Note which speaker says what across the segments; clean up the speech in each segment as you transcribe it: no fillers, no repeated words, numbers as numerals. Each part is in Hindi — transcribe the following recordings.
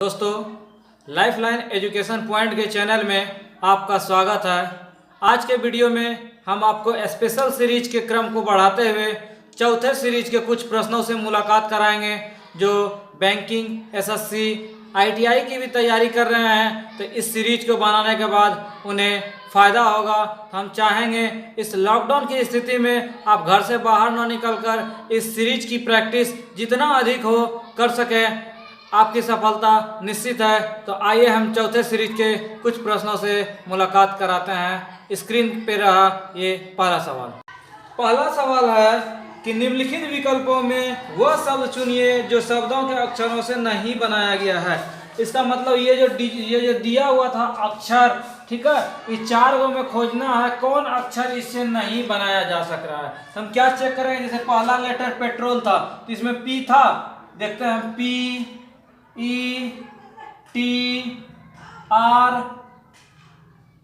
Speaker 1: दोस्तों, लाइफलाइन एजुकेशन पॉइंट के चैनल में आपका स्वागत है। आज के वीडियो में हम आपको स्पेशल सीरीज के क्रम को बढ़ाते हुए चौथे सीरीज के कुछ प्रश्नों से मुलाकात कराएंगे जो बैंकिंग, एसएससी, आईटीआई की भी तैयारी कर रहे हैं। तो इस सीरीज को बनाने के बाद उन्हें फ़ायदा होगा। हम चाहेंगे इस लॉकडाउन की स्थिति में आप घर से बाहर ना निकलकर इस सीरीज की प्रैक्टिस जितना अधिक हो कर सकें, आपकी सफलता निश्चित है। तो आइए हम चौथे सीरीज के कुछ प्रश्नों से मुलाकात कराते हैं। स्क्रीन पे रहा ये पहला सवाल। पहला सवाल है कि निम्नलिखित विकल्पों में वह शब्द चुनिए जो शब्दों के अक्षरों से नहीं बनाया गया है। इसका मतलब ये जो दिया हुआ था अक्षर, ठीक है, ये चार गो में खोजना है कौन अक्षर इससे नहीं बनाया जा सक रहा है। हम क्या चेक करेंगे, जैसे पहला लेटर पेट्रोल था तो इसमें पी था, देखते हैं पी ई टी आर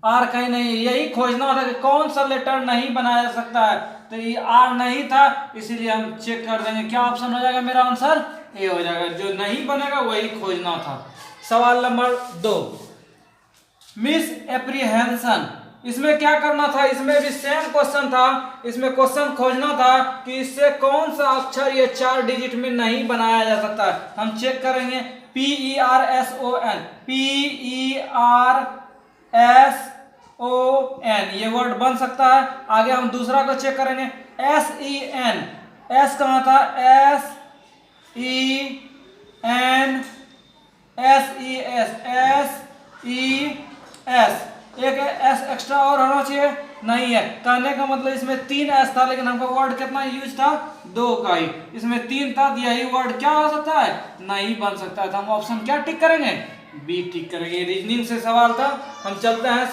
Speaker 1: कहीं नहीं, यही खोजना था कि कौन सा लेटर नहीं बनाया जा सकता है। तो ये आर नहीं था, इसीलिए हम चेक कर देंगे। क्या ऑप्शन हो जाएगा, मेरा आंसर ए हो जाएगा। जो नहीं बनेगा वही खोजना था। सवाल नंबर 2, मिस एप्रीहेंशन, इसमें क्या करना था, इसमें भी सेम क्वेश्चन था। इसमें क्वेश्चन खोजना था कि इससे कौन सा अक्षर ये 4 डिजिट में नहीं बनाया जा सकता है। हम चेक करेंगे PERSON, PERSON ये वर्ड बन सकता है। आगे हम दूसरा को चेक करेंगे SEN, एस कहाँ था, SES, एक एस एक्स्ट्रा और होना चाहिए, नहीं है। कहने का मतलब इसमें 3 एस था, लेकिन हमको वर्ड कितना यूज था, 2 का ही। इसमें 3 था, यही वर्ड क्या हो सकता है, नहीं बन सकता है। तो हम ऑप्शन क्या टिक करेंगे, बी टिक करेंगे। रीजनिंग से सवाल था। हम चलते हैं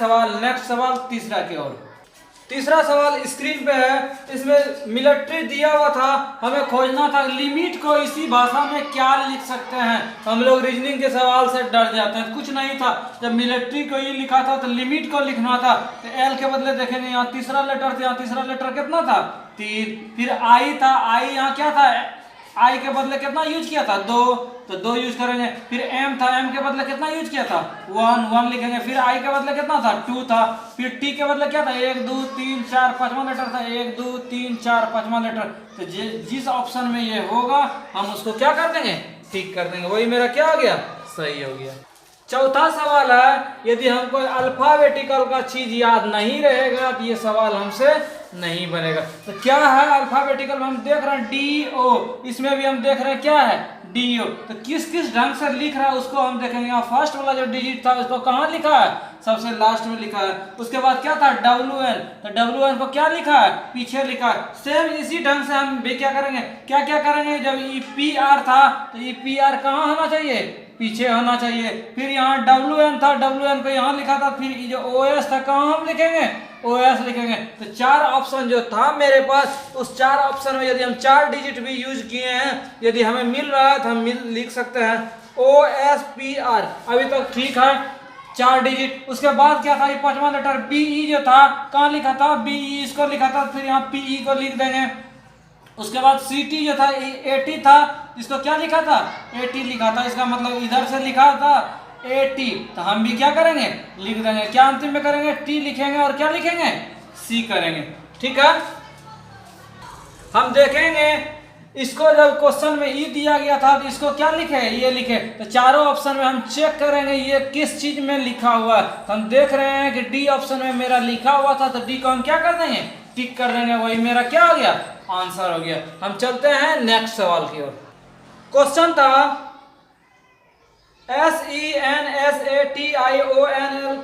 Speaker 1: नेक्स्ट सवाल तीसरा की ओर। तीसरा सवाल स्क्रीन पे है। इसमें मिलिट्री दिया हुआ था, हमें खोजना था लिमिट को इसी भाषा में क्या लिख सकते हैं। हम लोग रीजनिंग के सवाल से डर जाते हैं, कुछ नहीं था। जब मिलिट्री को ही लिखा था तो लिमिट को लिखना था। तो एल के बदले देखेंगे यहाँ तीसरा लेटर था, यहाँ तीसरा लेटर कितना था, 3। फिर आई था, आई यहाँ क्या था, आई के बदले कितना यूज किया था, 2, तो 2 यूज करेंगे। फिर एम था, एम के बदले कितना यूज किया था, 1 लिखेंगे। फिर आई के बदले कितना था, 2 था। फिर टी के बदले क्या था, 1 2 3 4 5वां लेटर था, 1 2 3 4 5वां लेटर। तो जिस ऑप्शन में ये होगा हम उसको क्या कर देंगे, ठीक कर देंगे। वही मेरा क्या हो गया, सही हो गया। चौथा सवाल है, यदि हमको अल्फाबेटिकल का चीज याद नहीं रहेगा तो ये सवाल हमसे नहीं बनेगा। तो क्या है अल्फाबेटिकल में, हम देख रहे हैं DO, इसमें भी हम देख रहे हैं क्या है, DO। तो किस किस ढंग से लिख रहा है उसको हम देखेंगे। यहाँ फर्स्ट वाला जो डिजिट था उसको कहाँ लिखा है, सबसे लास्ट में लिखा है। उसके बाद क्या था, WN, तो WN को क्या लिखा है, पीछे लिखा है। सेम इसी ढंग से हम भी क्या करेंगे, क्या करेंगे, जब EPR था तो EPR कहाँ होना चाहिए, पीछे होना चाहिए। फिर यहाँ WN था, WN को यहाँ लिखा था। फिर जो OS था कहाँ हम लिखेंगे, OS लिखेंगे। तो 4 ऑप्शन जो था मेरे पास, उस 4 ऑप्शन में यदि हम 4 डिजिट भी यूज किए हैं, यदि हमें मिल रहा है तो हम लिख सकते हैं OSPR। अभी तक ठीक है, 4 डिजिट। उसके बाद क्या था, ये 5वां लेटर BE जो था कहाँ लिखा था, BE इसको लिखा था। फिर यहाँ PE को लिख देंगे। उसके बाद CT जो था, AT था, इसको क्या लिखा था, AT लिखा था। इसका मतलब इधर से लिखा था AT, तो हम भी क्या करेंगे, लिख देंगे। क्या अंतिम में करेंगे, T लिखेंगे और क्या लिखेंगे, C करेंगे। ठीक है, हम देखेंगे इसको जब क्वेश्चन में E दिया गया था तो इसको क्या लिखे, ये लिखे। तो चारों ऑप्शन में हम चेक करेंगे ये किस चीज में लिखा हुआ है। तो हम देख रहे हैं कि D ऑप्शन में मेरा लिखा हुआ था, तो D को हम क्या कर देंगे, टिक कर देंगे। वही मेरा क्या हो गया, आंसर हो गया। हम चलते हैं नेक्स्ट सवाल की ओर। क्वेश्चन था SENSATIONL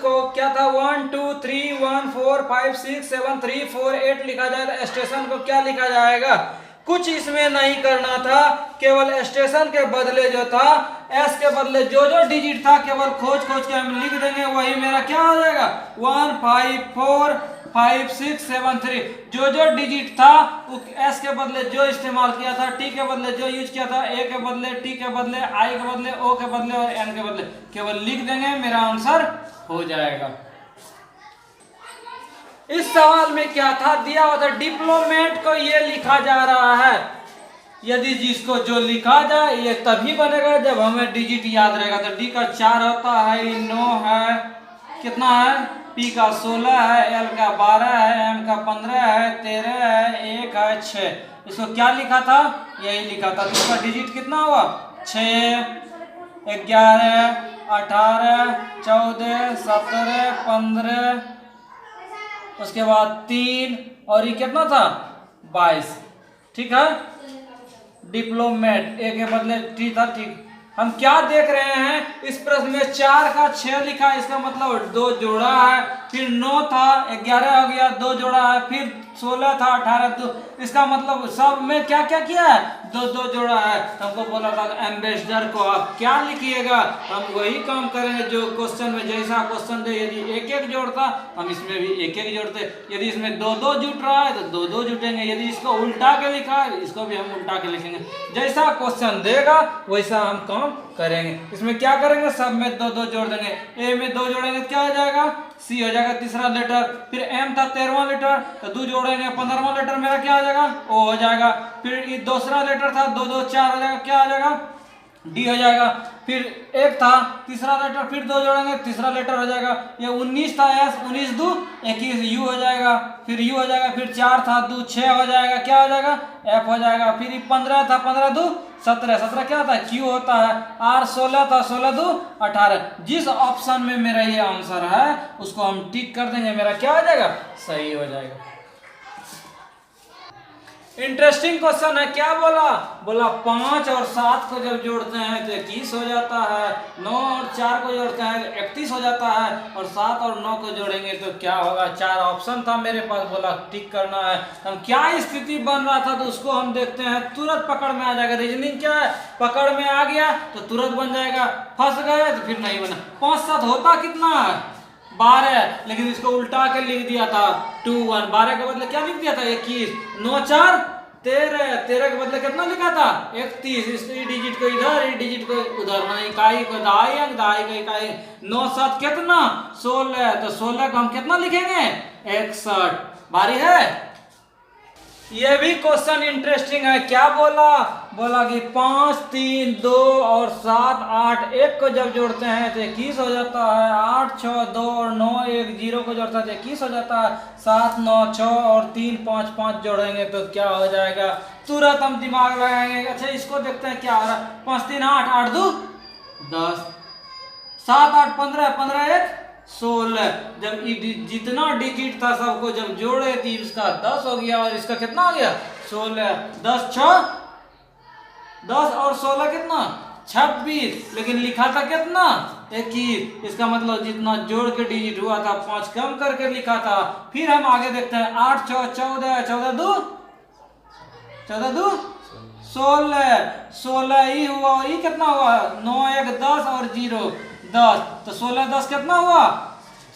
Speaker 1: को क्या था, 1 2 3 1 4 5 6 7 3 4 8 लिखा जाए। स्टेशन को क्या लिखा जाएगा, कुछ इसमें नहीं करना था, केवल स्टेशन के बदले जो था एस के बदले जो डिजिट था केवल खोज के हम लिख देंगे। वही मेरा क्या हो जाएगा, 1 5 4 5 6 7 3। जो डिजिट था एस के बदले जो इस्तेमाल किया था, टी के बदले जो यूज किया था, ए के बदले, टी के बदले, आई के बदले, ओ के बदले और एन के बदले केवल लिख देंगे, मेरा आंसर हो जाएगा। इस सवाल में क्या था, दिया हुआ था डिप्लोमेट को ये लिखा जा रहा है। यदि जिसको जो लिखा जाए ये तभी बनेगा जब हमें डिजिट याद रहेगा। तो डी का 4 होता है, 9 है, कितना है, पी का 16 है, एल का 12 है, एम का 15 है, 13 है, 1 है, 6। इसको क्या लिखा था, यही लिखा था। तो इसका डिजिट कितना हुआ, 6, 11, 18, 14, 17, 15, उसके बाद 3 और ये कितना था, 22। ठीक है, डिप्लोमेट ए के बदले टी था। ठीक, हम क्या देख रहे हैं, इस प्रश्न में 4 का 6 लिखा है, इसका मतलब 2 जोड़ा है, फिर 9 था, 11 हो गया, 2 जोड़ा है, फिर 16 था, 18, तो इसका मतलब सब में क्या क्या किया है, 2 जोड़ा है। हमको बोला था एम्बेसडर को आप क्या लिखिएगा, हम वही काम करेंगे जो क्वेश्चन में, जैसा क्वेश्चन दे, यदि 1 जोड़ता हम इसमें भी 1 जोड़ते, यदि इसमें 2 जुट रहा है तो 2 जुटेंगे, यदि इसको उल्टा के लिखा है इसको भी हम उल्टा के लिखेंगे, जैसा क्वेश्चन देगा वैसा हम काम करेंगे। इसमें क्या करेंगे, सब में 2 जोड़ देंगे, ए में 2 जोड़ेंगे क्या हो जाएगा, सी हो जाएगा तीसरा लेटर, फिर एम था 13वां लेटर, तो 2 जोड़ेंगे 15वां लेटर मेरा क्या हो जाएगा, ओ हो जाएगा, फिर ये दूसरा लेटर था 2 2 4 हो जाएगा, क्या हो जाएगा, डी हो जाएगा, फिर 1 था तीसरा लेटर, फिर 2 जोड़ेंगे तीसरा लेटर हो जाएगा, ये 19 था एस, 19 2 21 यू हो जाएगा, फिर यू हो जाएगा, फिर 4 था 2 6 हो जाएगा, क्या हो जाएगा, एफ हो जाएगा, फिर 15 था 15 2 17, 17 क्या था, क्यू होता है, आर 16 था 16 2 18। जिस ऑप्शन में मेरा ये आंसर है उसको हम टिक कर देंगे, मेरा क्या हो जाएगा, सही हो जाएगा। इंटरेस्टिंग क्वेश्चन है, क्या बोला, बोला 5 और 7 को जब जोड़ते हैं तो 21 हो जाता है, 9 और 4 को जोड़ते हैं तो 31 हो जाता है, और 7 और 9 को जोड़ेंगे तो क्या होगा। 4 ऑप्शन था मेरे पास, बोला टिक करना है। हम क्या स्थिति बन रहा था तो उसको हम देखते हैं, तुरंत पकड़ में आ जाएगा। रीजनिंग क्या है, पकड़ में आ गया तो तुरंत बन जाएगा, फंस गए तो फिर नहीं बना। 5 7 होता कितना है, 12, लेकिन इसको उल्टा के लिख दिया था 2 1, 12 के बदले क्या लिख दिया था 21, 9 4 13, 13 के बदले कितना लिखा था 31, इस डिजिट को इधर, इस डिजिट को उधर, माने इकाई को दहाई, अंक दहाई को इकाई। 9 7 कितना 16, तो 16 को हम कितना लिखेंगे 61। बारी है, ये भी क्वेश्चन इंटरेस्टिंग है। क्या बोला, बोला कि 5 3 2 और 7 8 1 को जब जोड़ते हैं तो 21 हो जाता है, 8 6 2 और 9 1 0 को जोड़ता है तो 21 हो जाता है, 7 9 6 और 3 5 5 जोड़ेंगे तो क्या हो जाएगा। तुरंत हम दिमाग लगाएंगे। अच्छा इसको देखते हैं क्या हो रहा है, 5 3 8 8 2 10, 7 8 15 15 1 16। जब जितना डिजिट था सबको जब जोड़े थी इसका 10 हो गया और इसका कितना हो गया 16। 10 6 10 और 16 कितना 26, लेकिन लिखा था कितना 21। इसका मतलब जितना जोड़ के डिजिट हुआ था 5 कम करके लिखा था। फिर हम आगे देखते हैं 8 6 14 14 2 14 2 16, 16 ही हुआ, ये कितना हुआ 9 1 10 और 0 10, तो 16 10 कितना हुआ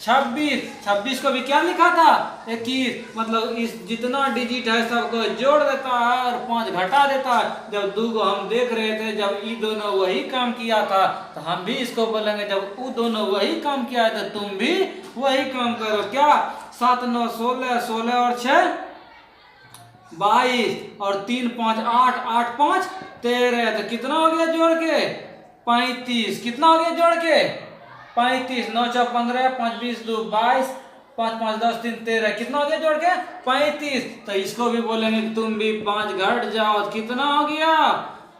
Speaker 1: 26। 26 को भी क्या लिखा था 21, मतलब इस जितना डिजिट है सबको जोड़ देता है और 5 घटा देता है। जब 2 को हम देख रहे थे, जब ये दोनों वही काम किया था तो हम भी इसको बोलेंगे जब वो दोनों वही काम किया है तो तुम भी वही काम करो। क्या 7 9 16, 16 और 6 22 और 3 5 8 8 5 13, तो कितना हो गया जोड़ के 35। कितना हो गया जोड़ के 35, 9 4 15 5 20 2 22 5 5 10 3 13, कितना हो गया जोड़ के 35। तो इसको भी बोलेंगे तुम भी 5 घट जाओ, कितना हो गया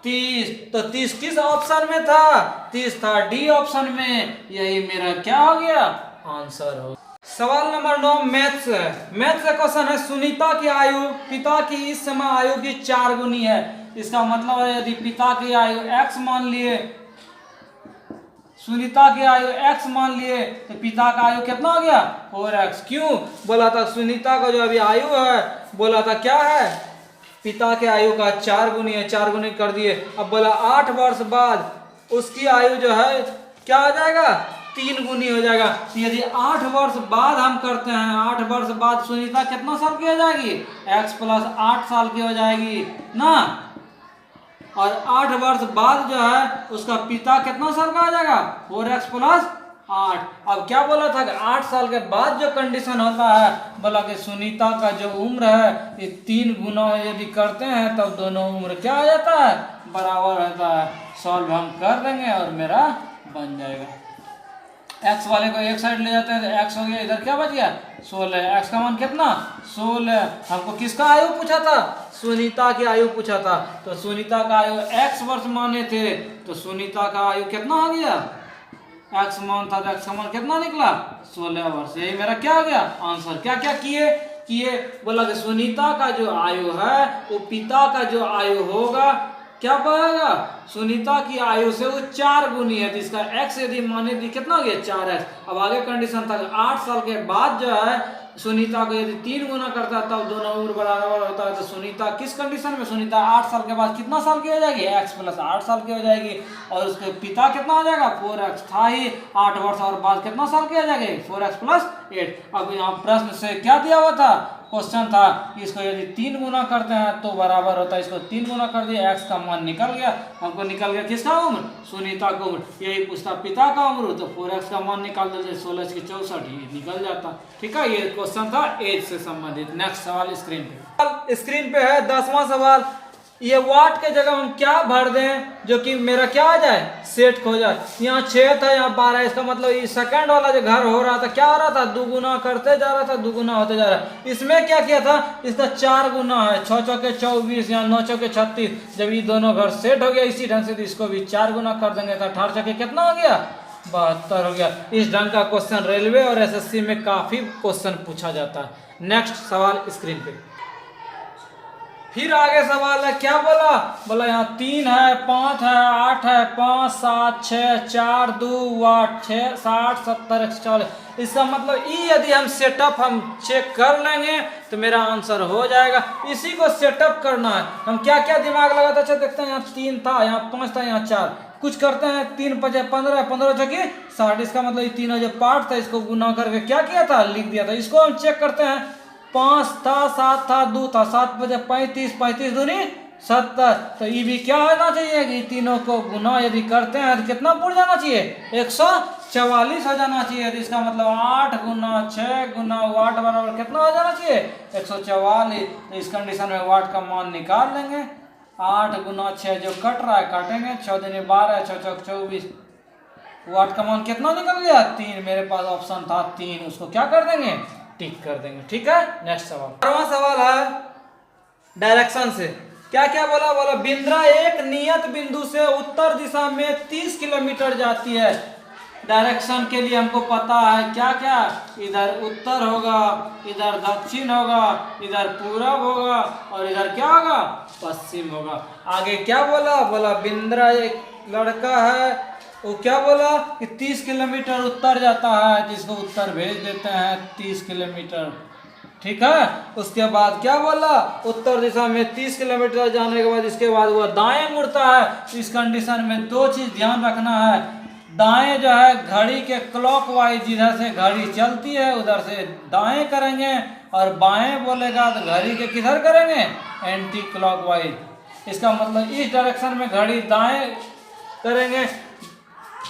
Speaker 1: 30। तो 30 किस ऑप्शन में था 30 था डी ऑप्शन में। यही मेरा क्या हो गया आंसर हो। सवाल नंबर 9 मैथ्स है। मैथ्स का क्वेश्चन है सुनीता की आयु पिता की इस समय आयु की 4 गुनी है। इसका मतलब है यदि पिता की आयु x मान लिए, सुनीता की आयु x मान लिए तो पिता का आयु कितना हो गया 4x। क्यों बोला था सुनीता का जो अभी आयु है बोला था क्या है पिता के आयु का 4 गुनी है, 4 गुनी कर दिए। अब बोला 8 वर्ष बाद उसकी आयु जो है क्या हो जाएगा 3 गुनी हो जाएगा। यदि 8 वर्ष बाद हम करते हैं, 8 वर्ष बाद सुनीता कितना साल की हो जाएगी x प्लस 8 साल की हो जाएगी ना, और 8 वर्ष बाद जो है उसका पिता कितना साल का हो जाएगा 4x प्लस 8। अब क्या बोला था कि 8 साल के बाद जो कंडीशन होता है, बोला कि सुनीता का जो उम्र है ये 3 गुना यदि करते हैं तब दोनों उम्र क्या आ जाता है, बराबर होता है। सॉल्व हम कर देंगे और मेरा बन जाएगा। एक्स वाले को एक साइड ले जाते हैं तो एक्स हो गया, इधर क्या बच गया 16। एक्स का मान कितना 16। हमको किसका आयु पूछा था, सुनीता की आयु पूछा था। तो सुनीता का आयु x वर्ष माने थे, तो सुनीता का आयु कितना हो गया, एक्स मान था तो एक्स का मान कितना निकला 16 वर्ष। यही मेरा क्या हो गया आंसर। क्या क्या किए बोला कि सुनीता का जो आयु है वो पिता का जो आयु होगा क्या पाएगा, सुनीता की आयु से वो 4 गुनी है, तो इसका x यदि माने तो कितना हो गया 4x। अब आगे कंडीशन था 8 साल के बाद जो है सुनीता को यदि 3 गुना करता है तब दोनों उम्र बराबर होता है। तो सुनीता किस कंडीशन में, सुनीता 8 साल के बाद कितना साल की हो जाएगी, x + 8 साल की हो जाएगी। और उसके पिता कितना हो जाएगा 4x था ही, 8 वर्ष और बाद कितना साल की हो जाएगी 4x + 8। अब यहाँ प्रश्न से क्या दिया हुआ था, क्वेश्चन था कि इसको यदि 3 गुना करते हैं तो बराबर होता है, इसको 3 गुना कर दिया, x का मान निकल गया। हमको निकल गया किसका उम्र, सुनीता का उम्र। यही पूछता पिता का उम्र, तो 4x का मान निकाल देते 16 की 64, ये निकल जाता। ठीक है, ये क्वेश्चन था एज से संबंधित। नेक्स्ट सवाल स्क्रीन पे है 10वां सवाल। ये वाट के जगह हम क्या भर दें जो कि मेरा क्या आ जाए, सेट हो जाए। यहाँ 6 था, यहाँ 12, इसका मतलब ये सेकंड वाला जो घर हो रहा था क्या हो रहा था, 2 गुना करते जा रहा था, 2 गुना होते जा रहा है। इसमें क्या किया था, इसका 4 गुना है, 6 चौके 24, यहाँ 9 चौके 36। जब ये दोनों घर सेट हो गया इसी ढंग से, तो इसको भी 4 गुना कर देंगे तो 18 चौके कितना हो गया 72 हो गया। इस ढंग का क्वेश्चन रेलवे और एसएससी में काफी क्वेश्चन पूछा जाता है। नेक्स्ट सवाल स्क्रीन पे। फिर आगे सवाल है, क्या बोला यहाँ 3 है, 5 है, 8 है, 5, 7, 6, 4, 2, 8, 6, 60, 70, 140। इसका मतलब यदि हम सेटअप हम चेक कर लेंगे तो मेरा आंसर हो जाएगा। इसी को सेटअप करना है। हम क्या क्या दिमाग लगाते, अच्छा देखते हैं, यहाँ 3 था, यहाँ 5 था, यहाँ 4, कुछ करते हैं 3 × 5 = 15, 15 चौकी 60। इसका मतलब ये तीनों जो पार्ट था इसको गुना करके क्या किया था, लिख दिया था। इसको हम चेक करते हैं, 5 था, 7 था, 2 था, 7 × 5 = 35, 35 दूनी 70। तो ये भी क्या होना चाहिए कि तीनों को गुना यदि करते हैं तो कितना पूरा जाना चाहिए, 144 हो जाना चाहिए। तो इसका मतलब 8 × 6 × वाट बराबर कितना हो जाना चाहिए 144। तो इस कंडीशन में वाट का मान निकाल लेंगे। 8 × 6 जो कट रहा है काटेंगे, 6 दूनी 12, 6 चौक 24। वाट का मान कितना निकल गया 3। मेरे पास ऑप्शन था 3, उसको क्या कर देंगे, टिक कर देंगे। ठीक है, नेक्स्ट सवाल। 12वां सवाल है डायरेक्शन से। क्या क्या बोला बिंद्रा एक नियत बिंदु से उत्तर दिशा में 30 किलोमीटर जाती है। डायरेक्शन के लिए हमको पता है क्या क्या, इधर उत्तर होगा, इधर दक्षिण होगा, इधर पूरब होगा और इधर क्या होगा पश्चिम होगा। आगे क्या बोला बिंद्रा एक लड़का है, वो क्या बोला कि 30 किलोमीटर उत्तर जाता है, जिसको उत्तर भेज देते हैं 30 किलोमीटर। ठीक है, उसके बाद क्या बोला, उत्तर दिशा में 30 किलोमीटर जाने के बाद इसके बाद वह दाएं मुड़ता है। इस कंडीशन में 2 चीज ध्यान रखना है। दाएं जो है घड़ी के क्लॉकवाइज, जिधर से घड़ी चलती है उधर से दाएं करेंगे, और बाएं बोलेगा तो घड़ी के किधर करेंगे, एंटी क्लॉकवाइज। इसका मतलब इस डायरेक्शन में घड़ी दाएं करेंगे,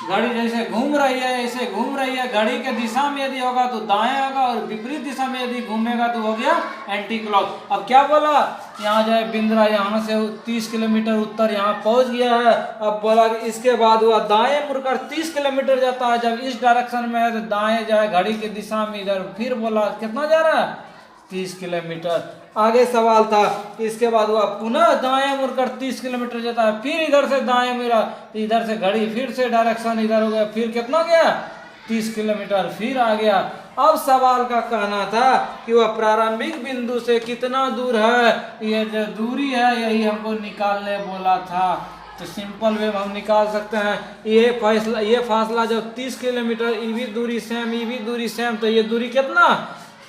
Speaker 1: घड़ी जैसे घूम रही है ऐसे घूम रही है। घड़ी के दिशा में यदि होगा तो दाएं होगा, और विपरीत दिशा में यदि घूमेगा तो हो गया एंटी क्लॉक। अब क्या बोला, यहाँ जो है बिंद्रा यहाँ से 30 किलोमीटर उत्तर यहाँ पहुँच गया है। अब बोला कि इसके बाद वह दाएं मुड़कर 30 किलोमीटर जाता है। जब इस डायरेक्शन में है तो दाएं जो है घड़ी के दिशा में, इधर फिर बोला कितना जा रहा है 30 किलोमीटर। आगे सवाल था कि इसके बाद वह पुनः दाएं मुड़कर 30 किलोमीटर जाता है, फिर इधर से दाएं मुड़ा, तो इधर से घड़ी फिर से डायरेक्शन इधर हो गया, फिर कितना गया 30 किलोमीटर फिर आ गया। अब सवाल का कहना था कि वह प्रारंभिक बिंदु से कितना दूर है, ये जो दूरी है यही हमको निकालने बोला था। तो सिंपल वे हम निकाल सकते हैं। ये फासला जब 30 किलोमीटर, ये भी दूरी सेम, ये भी दूरी सेम, तो ये दूरी कितना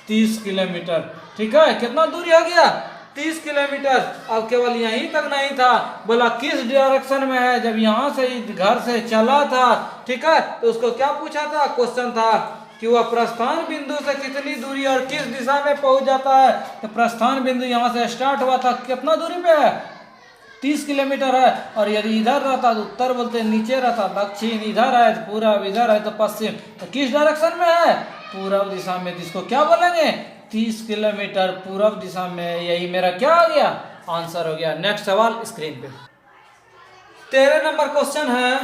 Speaker 1: 30 किलोमीटर। ठीक है, कितना दूरी हो गया 30 किलोमीटर। अब केवल यहीं तक नहीं था, बोला किस डायरेक्शन में है। जब यहाँ से घर से चला था, ठीक है, तो उसको क्या पूछा था, क्वेश्चन था कि वह प्रस्थान बिंदु से कितनी दूरी और किस दिशा में पहुंच जाता है। तो प्रस्थान बिंदु यहाँ से स्टार्ट हुआ था, कितना दूरी पे है 30 किलोमीटर है। और यदि इधर रहता तो उत्तर बोलते, नीचे रहता दक्षिण, इधर है तो पूरब, इधर है तो पश्चिम, तो किस डायरेक्शन में है? पूरब दिशा में। इसको क्या बोलेंगे? 30 किलोमीटर पूरब दिशा में। यही मेरा क्या हो गया? आंसर हो गया। नेक्स्ट सवाल स्क्रीन पे। 13 नंबर क्वेश्चन है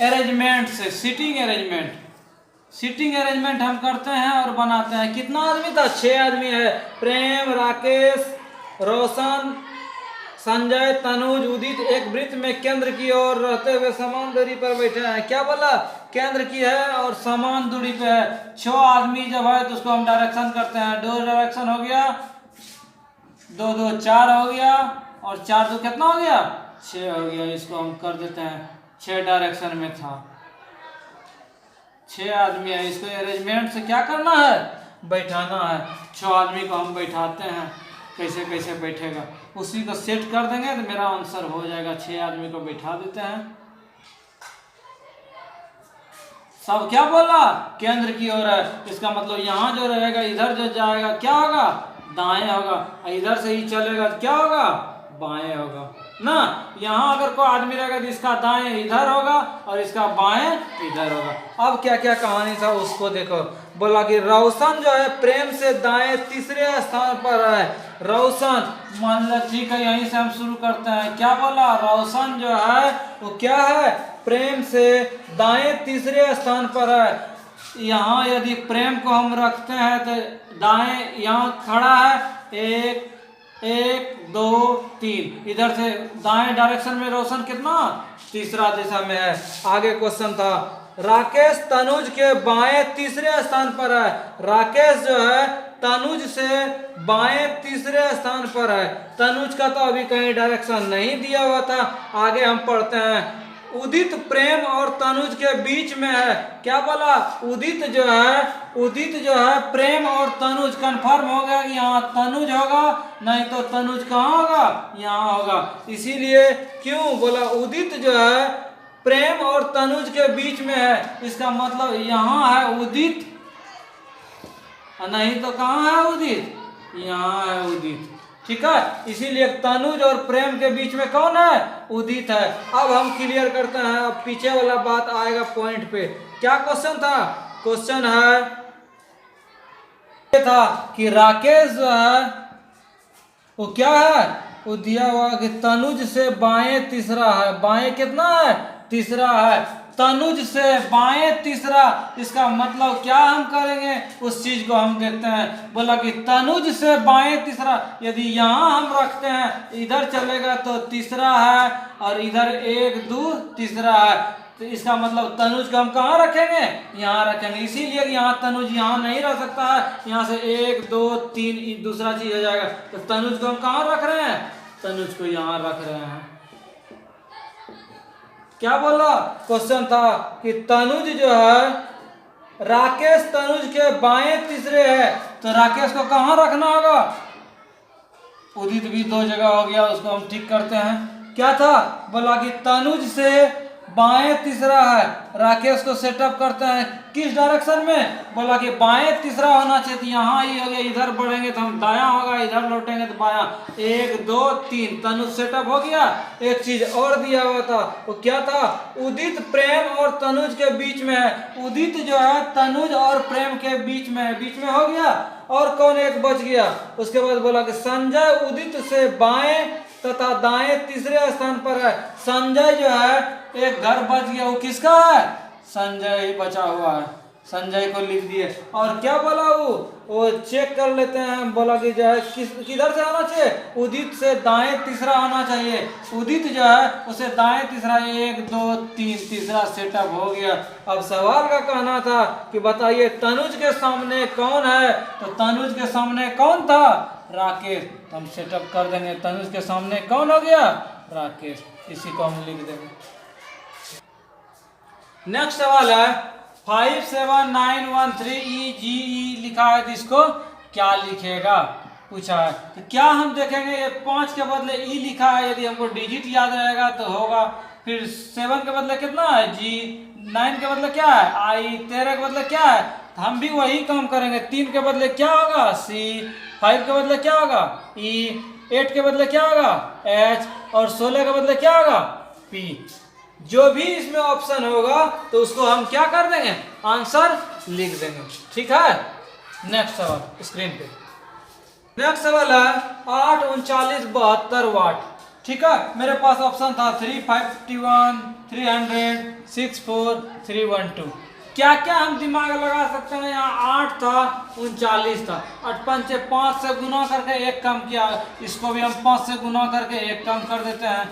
Speaker 1: अरेंजमेंट से, सीटिंग अरेंजमेंट। सीटिंग अरेंजमेंट हम करते हैं और बनाते हैं। कितना आदमी था? 6 आदमी है। प्रेम, राकेश, रोशन, संजय, तनुज, उदित एक वृत्त में केंद्र की ओर रहते हुए समान दूरी पर बैठे हैं। क्या बोला? केंद्र की है और समान दूरी पे है। 6 आदमी जब है तो उसको हम डायरेक्शन करते हैं। 2 डायरेक्शन हो गया, 2 2 4 हो गया, और 4 2 कितना हो गया? 6 हो गया। इसको हम कर देते हैं 6 डायरेक्शन में था। 6 आदमी है। इसको अरेंजमेंट से क्या करना है? बैठाना है। 6 आदमी को हम बैठाते हैं, कैसे कैसे बैठेगा उसी को सेट कर देंगे तो मेरा आंसर हो जाएगा। 6 आदमी को बैठा देते हैं। सब क्या बोला? केंद्र की ओर है। इसका मतलब यहाँ जो रहेगा, इधर जो जाएगा क्या होगा? दाएं होगा। इधर से ही चलेगा तो क्या होगा? बाएं होगा ना। यहाँ अगर कोई आदमी रहेगा तो इसका दाएं इधर होगा और इसका बाएं इधर होगा। अब क्या क्या कहानी था उसको देखो। बोला कि रोशन जो है प्रेम से दाएं तीसरे स्थान पर है। रोशन, मान लो ठीक है, यहीं से हम शुरू करते हैं। क्या बोला? रोशन जो है वो क्या है? प्रेम से दाएं तीसरे स्थान पर है। यहाँ यदि प्रेम को हम रखते हैं तो दाएं यहाँ खड़ा है, 1 2 3। इधर से दाएं डायरेक्शन में रोशन कितना? तीसरा दिशा में है। आगे क्वेश्चन था राकेश तनुज के बाएं तीसरे स्थान पर है। राकेश जो है तनुज से बाएं तीसरे स्थान पर है। तनुज का तो अभी कहीं डायरेक्शन नहीं दिया हुआ था। आगे हम पढ़ते हैं। उदित प्रेम और तनुज के बीच में है। क्या बोला? उदित जो है प्रेम और तनुज। कंफर्म हो गया कि यहाँ तनुज होगा, नहीं तो तनुज कहाँ होगा? यहाँ होगा। इसीलिए क्यों बोला? उदित जो है प्रेम और तनुज के बीच में है। इसका मतलब यहाँ है उदित, नहीं तो कहाँ है उदित? यहाँ है उदित। ठीक है, इसीलिए तनुज और प्रेम के बीच में कौन है? उदित है। अब हम क्लियर करते हैं। अब पीछे वाला बात आएगा पॉइंट पे। क्या क्वेश्चन था? क्वेश्चन है ये था कि राकेश जो है वो क्या है? वो दिया हुआ कि तनुज से बाएं तीसरा है। बाएं कितना है? तीसरा है। तनुज से बाएं तीसरा, इसका मतलब क्या हम करेंगे उस चीज को हम देखते हैं। बोला कि तनुज से बाएं तीसरा, यदि यहाँ हम रखते हैं इधर चलेगा तो तीसरा है, और इधर 1 2 तीसरा है। तो इसका मतलब तनुज को हम कहाँ रखेंगे? यहाँ रखेंगे। इसीलिए यहाँ तनुज यहाँ नहीं रह सकता है। यहाँ से 1 2 3 दूसरा चीज हो जाएगा। तो तनुज को हम कहाँ रख रहे हैं? तनुज को यहाँ रख रहे हैं। क्या बोला? क्वेश्चन था कि तनुज जो है राकेश तनुज के बाएं तीसरे है, तो राकेश को कहाँ रखना होगा? उदित भी 2 जगह हो गया, उसको हम ठीक करते हैं। क्या था? बोला कि तनुज से बाएं तीसरा है। राकेश को सेटअप करते हैं किस डायरेक्शन में? बोला कि बाएं तीसरा होना चाहिए, तो यहाँ ही हो गया। इधर बढ़ेंगे तो हम दायां होगा, इधर लौटेंगे तो बायां। 1 2 3 तनुज सेटअप हो गया। एक चीज और दिया हुआ था, वो क्या था? उदित प्रेम और तनुज के बीच में है। उदित जो है तनुज और प्रेम के बीच में है। बीच में हो गया। और कौन एक बच गया? उसके बाद बोला कि संजय उदित से बाएं तथा दाएं तीसरे स्थान पर है। संजय जो है एक घर बच गया, वो किसका है? संजय ही बचा हुआ है। संजय को लिख दिए। और क्या बोला? वो चेक कर लेते हैं। बोला कि जो है किधर से आना चाहिए? उदित से दाएं तीसरा आना चाहिए। उदित जो है उसे दाएं तीसरा, 1 2 3 तीसरा सेटअप हो गया। अब सवाल का कहना था कि बताइए तनुज के सामने कौन है? तो तनुज के सामने कौन था? राकेश। तो हम सेटअप कर देंगे। तनुज के सामने कौन हो गया? राकेश। इसी को हम लिख देंगे। नेक्स्ट सवाल है 57913 EGE लिखा है, तो इसको क्या लिखेगा पूछा है। तो क्या हम देखेंगे, ये 5 के बदले ई लिखा है। यदि हमको डिजिट याद रहेगा तो होगा। फिर 7 के बदले कितना है? G। 9 के बदले क्या है? I। 13 के बदले क्या है? तो हम भी वही काम करेंगे। 3 के बदले क्या होगा? C। 5 के बदले क्या होगा? E। 8 के बदले क्या होगा H, और 16 के बदले क्या होगा P। जो भी इसमें ऑप्शन होगा तो उसको हम क्या कर देंगे, आंसर लिख देंगे। ठीक है, नेक्स्ट सवाल स्क्रीन पे। नेक्स्ट सवाल है 8 39 72 वाट। ठीक है, मेरे पास ऑप्शन था 351, 300, 64, 312। क्या क्या हम दिमाग लगा सकते हैं, यहाँ 8 था 39 था, 8 5 से 5 से गुना करके एक कम किया, इसको भी हम 5 से गुना करके एक कम कर देते हैं,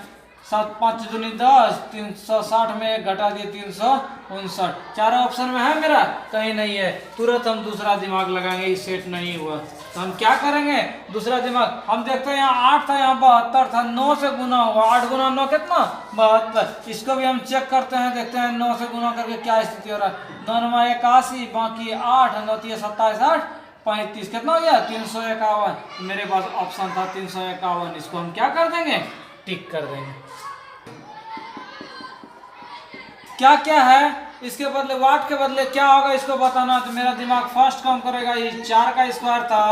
Speaker 1: 7 5 दूनी 10, 360 में एक घटा दिए 359। चारों ऑप्शन में है मेरा, कहीं नहीं है, तुरंत हम दूसरा दिमाग लगाएंगे, ये सेट नहीं हुआ तो हम क्या करेंगे, दूसरा दिमाग हम देखते हैं, यहाँ 8 था यहाँ 72 था, 9 से गुना हुआ, 8 गुना 9 कितना 72। इसको भी हम चेक करते हैं, देखते हैं 9 से गुना करके क्या स्थिति हो रहा है, 9 9 81, बाकी 8 9 27 8 35, कितना हो गया 351। मेरे पास ऑप्शन था 351, इसको हम क्या कर देंगे, टिक कर देंगे। क्या क्या है इसके बदले, वाट के बदले क्या होगा इसको बताना, तो मेरा दिमाग फर्स्ट काम करेगा, ये 4 का स्क्वायर था,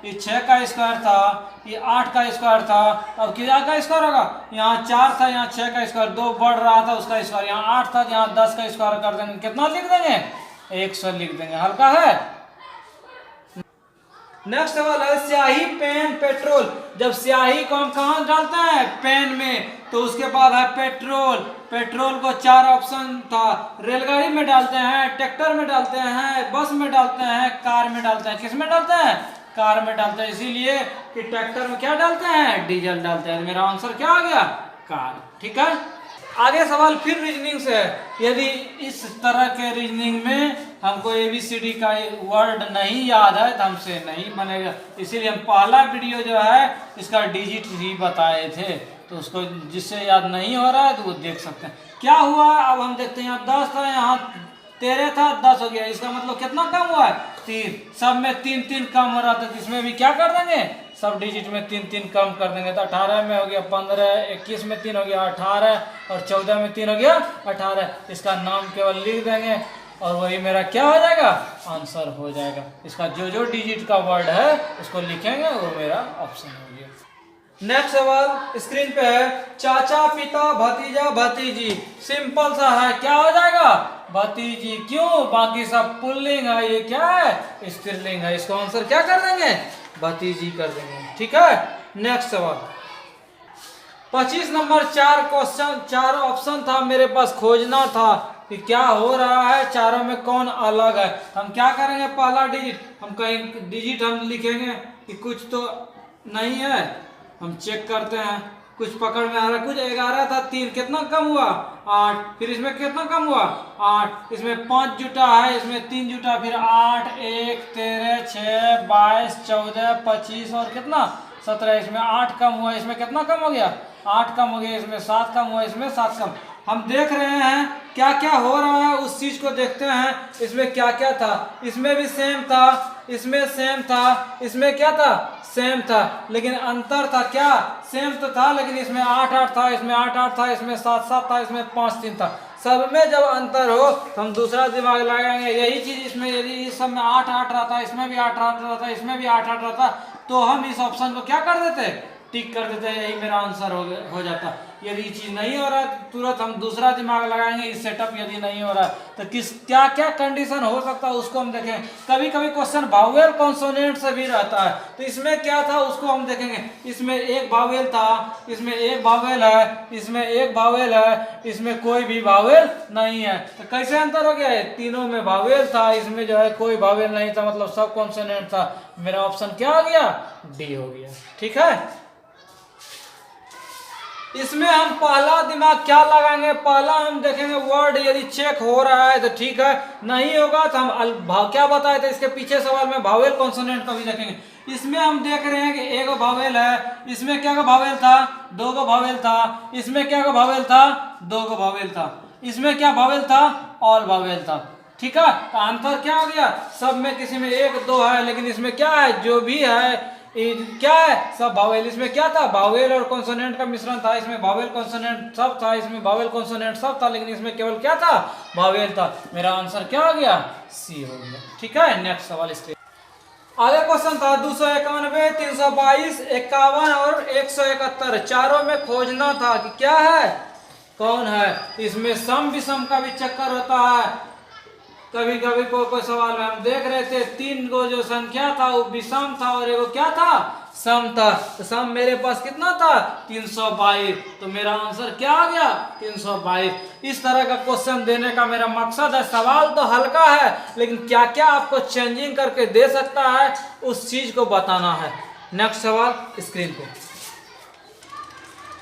Speaker 1: ये 6 का स्क्वायर था, ये 8 का स्क्वायर था, अब क्या का स्क्वायर होगा, यहाँ 4 था यहाँ 6 का स्क्वायर, 2 बढ़ रहा था उसका स्क्वायर, यहाँ 8 था यहाँ 10 का स्क्वायर कर देंगे, कितना लिख देंगे 100 लिख देंगे। हल्का है। नेक्स्ट सवाल है स्याही पेन पेट्रोल। जब स्याही को हम कहाँ डालते हैं, पेन में, तो उसके बाद है पेट्रोल। पेट्रोल को 4 ऑप्शन था, रेलगाड़ी में डालते हैं, ट्रैक्टर में डालते हैं, बस में डालते हैं, कार में डालते हैं। किस में डालते हैं, कार में डालते हैं, इसीलिए कि ट्रैक्टर में क्या डालते हैं, डीजल डालते हैं। मेरा आंसर क्या आ गया, कार। ठीक है, आगे सवाल फिर रीजनिंग से है। यदि इस तरह के रीजनिंग में हमको ABCD का वर्ड नहीं याद है तो हमसे नहीं बनेगा, इसीलिए हम पहला वीडियो जो है इसका डिजिट ही बताए थे, तो उसको जिससे याद नहीं हो रहा है तो वो देख सकते हैं। क्या हुआ, अब हम देखते हैं, यहाँ 10 था यहाँ 13 था, 10 हो गया, इसका मतलब कितना कम हुआ है 3। सब में 3 3 कम हो रहा था, तो इसमें भी क्या कर देंगे, सब डिजिट में 3 3 कम कर देंगे, तो 18 में हो गया 15, 21 में 3 हो गया 18, और 14 में 3 हो गया 18। इसका नाम केवल लिख देंगे और वही मेरा क्या हो जाएगा, आंसर हो जाएगा। इसका जो जो डिजिट का वर्ड है उसको लिखेंगे, वो मेरा ऑप्शन हो गया। नेक्स्ट सवाल स्क्रीन पे है, चाचा पिता भतीजा भतीजी। सिंपल सा है, क्या हो जाएगा, भतीजी। क्यों, बाकी सब पुल्लिंग है, ये क्या है, स्त्रीलिंग है, इसको आंसर क्या कर देंगे, भतीजी कर देंगे। ठीक है, नेक्स्ट सवाल 25 नंबर। 4 क्वेश्चन 4 ऑप्शन था मेरे पास, खोजना था कि क्या हो रहा है, चारों में कौन अलग है। हम क्या करेंगे, पहला डिजिट हम कहीं डिजिट हम लिखेंगे कि कुछ तो नहीं है, हम चेक करते हैं, कुछ पकड़ में आ रहा, कुछ 11 था, 3 कितना कम हुआ 8, फिर इसमें कितना कम हुआ 8, इसमें 5 जुटा है, इसमें 3 जुटा, फिर 8 1 13 6 22 14 25 और कितना 17, इसमें 8 कम हुआ, इसमें कितना कम हो गया 8 कम हो गया, इसमें 7 कम हुआ, इसमें 7 कम। हम देख रहे हैं क्या क्या हो रहा है, उस चीज को देखते हैं, इसमें क्या क्या था, इसमें भी सेम था, इसमें सेम था, इसमें क्या था, सेम था, लेकिन अंतर था क्या, सेम तो था लेकिन इसमें 8 8 था, इसमें 8 8 था, इसमें 7 7 था, इसमें 5 3 था। सब में जब अंतर हो तो हम दूसरा दिमाग लगाएंगे। यही चीज इसमें, यदि इस सब में 8 8 रहता, इसमें भी 8 8 रहता, इसमें भी 8 8 रहता, तो हम इस ऑप्शन को क्या कर देते, टिक कर देते हैं, यही मेरा आंसर हो जाता। यदि ये चीज नहीं हो रहा है तो तुरंत हम दूसरा दिमाग लगाएंगे, इस सेटअप यदि नहीं हो रहा है तो किस क्या क्या कंडीशन हो सकता है उसको हम देखें। कभी कभी क्वेश्चन वावेल कॉन्सोनेंट से भी रहता है, तो इसमें क्या था उसको हम देखेंगे। इसमें एक वावेल था, इसमें एक वावेल है, इसमें एक वावेल है, इसमें कोई भी वावेल नहीं है, तो कैसे अंतर हो गया है, तीनों में वावेल था, इसमें जो है कोई वावेल नहीं था, मतलब सब कॉन्सोनेंट था। मेरा ऑप्शन क्या हो गया, डी हो गया। ठीक है, इसमें हम पहला दिमाग क्या लगाएंगे, पहला हम देखेंगे वर्ड यदि चेक हो रहा है तो ठीक है, नहीं होगा तो हम क्या बताए थे इसके पीछे सवाल में, वावेल कॉन्सोनेंट का भी देखेंगे। इसमें हम देख रहे हैं कि एक वावेल है, इसमें क्या का वावेल था, 2 का वावेल था, इसमें क्या का वावेल था, 2 का वावेल था, इसमें क्या वावेल था, ऑल वावेल था। ठीक है, तो आंसर क्या हो गया, सब में किसी में 1 2 है, लेकिन इसमें क्या है, जो भी है क्या है, सब वावेल। इसमें क्या था, वावेल और कॉन्सोनेंट का मिश्रण था, इसमें वावेल कॉन्सोनेंट सब था, इसमें वावेल कॉन्सोनेंट सब था, लेकिन इसमें केवल क्या था, वावेल था। मेरा आंसर क्या हो गया, सी हो गया। ठीक है, नेक्स्ट सवाल इसके आगे क्वेश्चन था 291, 322, 51 और 171, चारों में खोजना था कि क्या है, कौन है। इसमें सम विषम का भी चक्कर होता है। कभी कभी कोई सवाल में हम देख रहे थे 3 को जो संख्या था वो विषम था और एगो क्या था, सम था। तो सम मेरे पास कितना था 322, तो मेरा आंसर क्या आ गया 322। इस तरह का क्वेश्चन देने का मेरा मकसद है। सवाल तो हल्का है लेकिन क्या क्या आपको चेंजिंग करके दे सकता है उस चीज को बताना है। नेक्स्ट सवाल स्क्रीन पे।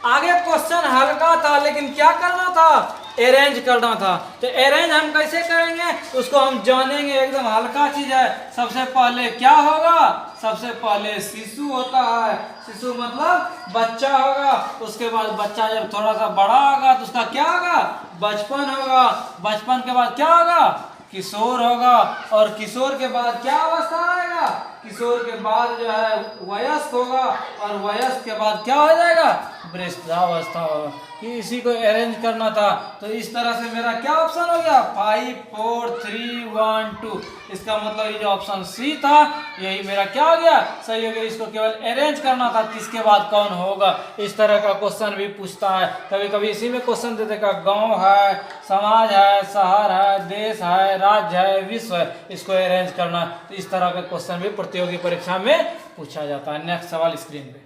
Speaker 1: आगे क्वेश्चन हल्का था लेकिन क्या करना था, अरेंज करना था। तो अरेंज हम कैसे करेंगे उसको हम जानेंगे, एकदम हल्का चीज है। सबसे पहले क्या होगा, सबसे पहले शिशु होता है, शिशु मतलब बच्चा होगा। उसके बाद बच्चा जब थोड़ा सा बड़ा होगा तो उसका क्या होगा, बचपन होगा। बचपन के बाद क्या होगा, किशोर होगा। और किशोर के बाद क्या अवस्था आएगा, किशोर के बाद जो है वयस्क होगा। और वयस्क के बाद क्या हो जाएगा, वृद्धावस्था होगा। कि इसी को अरेंज करना था। तो इस तरह से मेरा क्या ऑप्शन हो गया 5 4 3 1 2। इसका मतलब ये जो ऑप्शन सी था यही मेरा क्या हो गया, सही हो गया। इसको केवल अरेंज करना था किसके बाद कौन होगा। इस तरह का क्वेश्चन भी पूछता है। कभी कभी इसी में क्वेश्चन देते का गांव है, समाज है, शहर है, देश है, राज्य है, विश्व है, इसको अरेंज करना। तो इस तरह का क्वेश्चन भी प्रतियोगी परीक्षा में पूछा जाता है। नेक्स्ट सवाल स्क्रीन पे।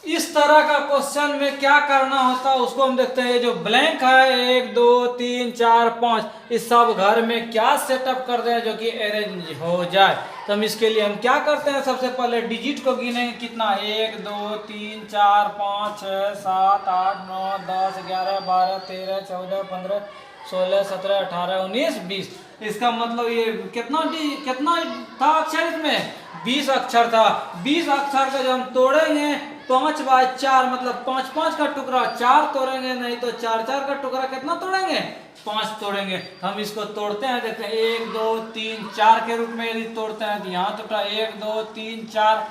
Speaker 1: इस तरह का क्वेश्चन में क्या करना होता है उसको हम देखते हैं। जो ब्लैंक है 1 2 3 4 5, इस सब घर में क्या सेटअप कर दें जो कि अरेंज हो जाए। तो हम इसके लिए हम क्या करते हैं, सबसे पहले डिजिट को गिनेंगे कितना 1 2 3 4 5 6 7 8 9 10 11 12 13 14 15 16 17 18 19 20। इसका मतलब ये कितना था अक्षर, इसमें 20 अक्षर था। 20 अक्षर का जो हम तोड़ेंगे 5 बाय 4 मतलब 5 5 का टुकड़ा 4 तोड़ेंगे, नहीं तो 4 4 का टुकड़ा कितना तोड़ेंगे 5 तोड़ेंगे। हम इसको तोड़ते हैं, देखते हैं 1 2 3 4 के रूप में यदि तोड़ते हैं तो यहाँ टूटा 1 2 3 4,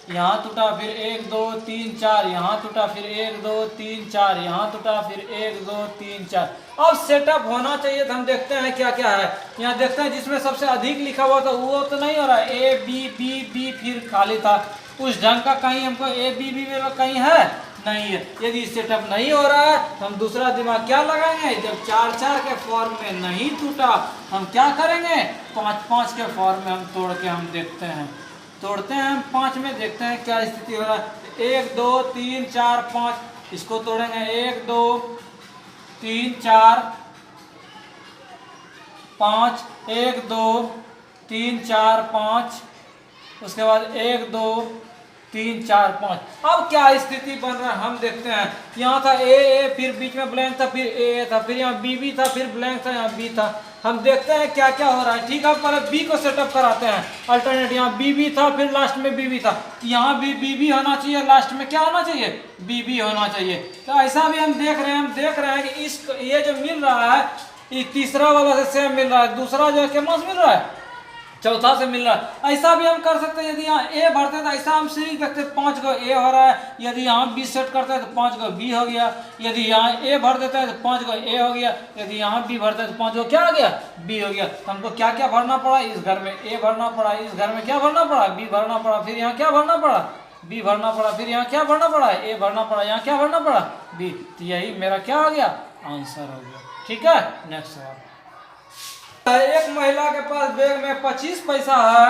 Speaker 1: यहाँ टूटा फिर 1 2 3 4, यहाँ टूटा फिर 1 2 3 4, यहाँ टूटा फिर 1 2 3 4। अब सेटअप होना चाहिए। तो हम देखते हैं क्या क्या है। यहाँ देखते हैं जिसमें सबसे अधिक लिखा हुआ था वो तो नहीं हो रहा है, ए बी बी बी फिर खाली था। उस ढंग का कहीं हमको ए बी बी कहीं है नहीं है। यदि सेटअप नहीं हो रहा है तो हम दूसरा दिमाग क्या लगाएंगे, जब 4 4 के फॉर्म में नहीं टूटा हम क्या करेंगे 5 5 के फॉर्म में हम तोड़ के हम देखते हैं। तोड़ते हैं हम 5 में, देखते हैं क्या स्थिति हो रहा है। 1 2 3 4 5, इसको तोड़ेंगे 1 2 3 4 5, 1 2 3 4 5, उसके बाद 1 2 3 4 5। अब क्या स्थिति बन रहा है हम देखते हैं। यहाँ था ए फिर बीच में ब्लैंक था, फिर ए था, फिर यहाँ बी था, फिर ब्लैंक था, यहाँ बी था। हम देखते हैं क्या क्या हो रहा है। ठीक है, पहले बी को सेटअप कराते हैं अल्टरनेट। यहाँ बी था, फिर लास्ट में बी था। यहाँ भी बी होना चाहिए, लास्ट में क्या होना चाहिए बी होना चाहिए। तो ऐसा भी हम देख रहे हैं कि इस ये जो मिल रहा है ये तीसरा वाला से सेम मिल रहा है, दूसरा जो है कितना से मिल रहा है चौथा से मिल रहा है। ऐसा भी हम कर सकते हैं। यदि यहाँ ए भरते हैं तो ऐसा हम सीरीज देखते हैं 5 को ए हो रहा है। यदि यहाँ बी सेट करते हैं तो 5 को बी हो गया। यदि यहाँ ए भर देते हैं तो 5 को ए हो गया। यदि यहाँ बी भरते हैं तो 5 को क्या हो गया बी हो गया। तो हमको क्या क्या भरना पड़ा, इस घर में ए भरना पड़ा, इस घर में क्या भरना पड़ा बी भरना पड़ा, फिर यहाँ क्या भरना पड़ा बी भरना पड़ा, फिर यहाँ क्या भरना पड़ा ए भरना पड़ा, यहाँ क्या भरना पड़ा बी। तो यही मेरा क्या हो गया आंसर हो गया। ठीक है, नेक्स्ट सवाल। एक महिला के पास बैग में 25 पैसा है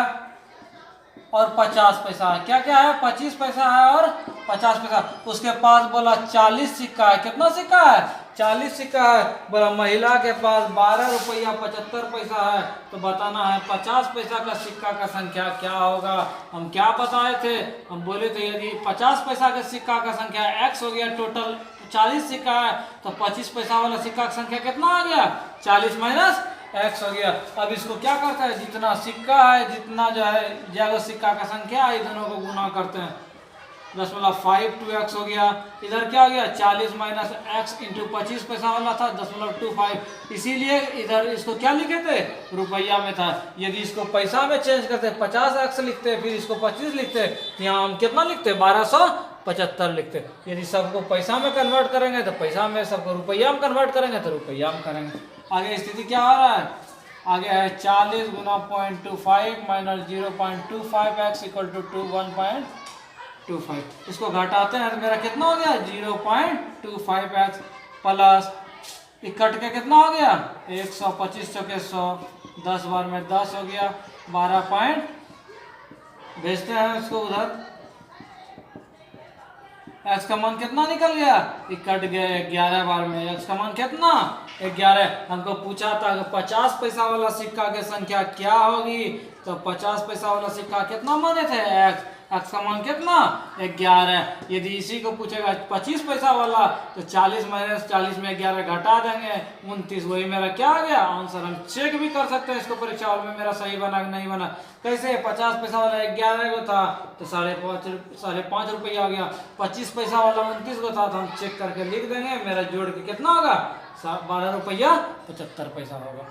Speaker 1: और 50 पैसा है। क्या क्या है 25 पैसा है और 50 पैसा। उसके पास बोला 40 सिक्का है। कितना सिक्का है 40 सिक्का है। बोला महिला के पास 12 रुपया 75 पैसा है। तो बताना है 50 पैसा का सिक्का का संख्या क्या होगा। हम क्या बताए थे, हम बोले थे यदि 50 पैसा के सिक्का का संख्या x हो गया, टोटल 40 सिक्का है तो 25 पैसा वाला सिक्का का संख्या कितना आ गया 40 माइनस x हो गया। अब इसको क्या करते हैं, जितना सिक्का है जितना जो है ज्यादा सिक्का का संख्या है दोनों को गुना करते हैं। 10.5 2x हो गया। इधर क्या हो गया 40 माइनस x इंटू 25 पैसा वाला था 10.25। इसीलिए इधर इसको क्या लिखे थे रुपया में था। यदि इसको पैसा में चेंज करते 50x लिखते, फिर इसको 25 लिखते, यहाँ हम कितना लिखते 1275 लिखते। यदि सबको पैसा में कन्वर्ट करेंगे तो पैसा में, सबको रुपया में कन्वर्ट करेंगे तो रुपया में करेंगे। आगे स्थिति क्या आ रहा है आ गया है 40 गुना 0.25 माइनस 0.25x इक्वल टू 1.25। इसको घटाते हैं तो मेरा कितना हो गया 0.25x प्लस इकट के कितना हो गया 125 चौके 100, 10 बार में 10 हो गया 12 पॉइंट। भेजते हैं इसको उधर। एक्स का मान कितना निकल गया, कट गया 11 बार में। एक्स का मान कितना 11। हमको पूछा था 50 पैसा वाला सिक्का की संख्या क्या होगी, तो 50 पैसा वाला सिक्का कितना माने थे एक्स, एक्स का मान कितना 11। यदि इसी को पूछेगा 25 पैसा वाला तो 40 माइनस 40 में 11 घटा देंगे 29। वही मेरा क्या आ गया आंसर। हम चेक भी कर सकते हैं इसको परीक्षा हॉल में मेरा सही बना कि नहीं बना। कैसे 50 पैसा वाला 11 को था तो 5.5 रुपया आ गया, 25 पैसा वाला 29 को था तो हम चेक करके लिख देंगे। मेरा जोड़ के कितना होगा 12 रुपया 75 पैसा होगा।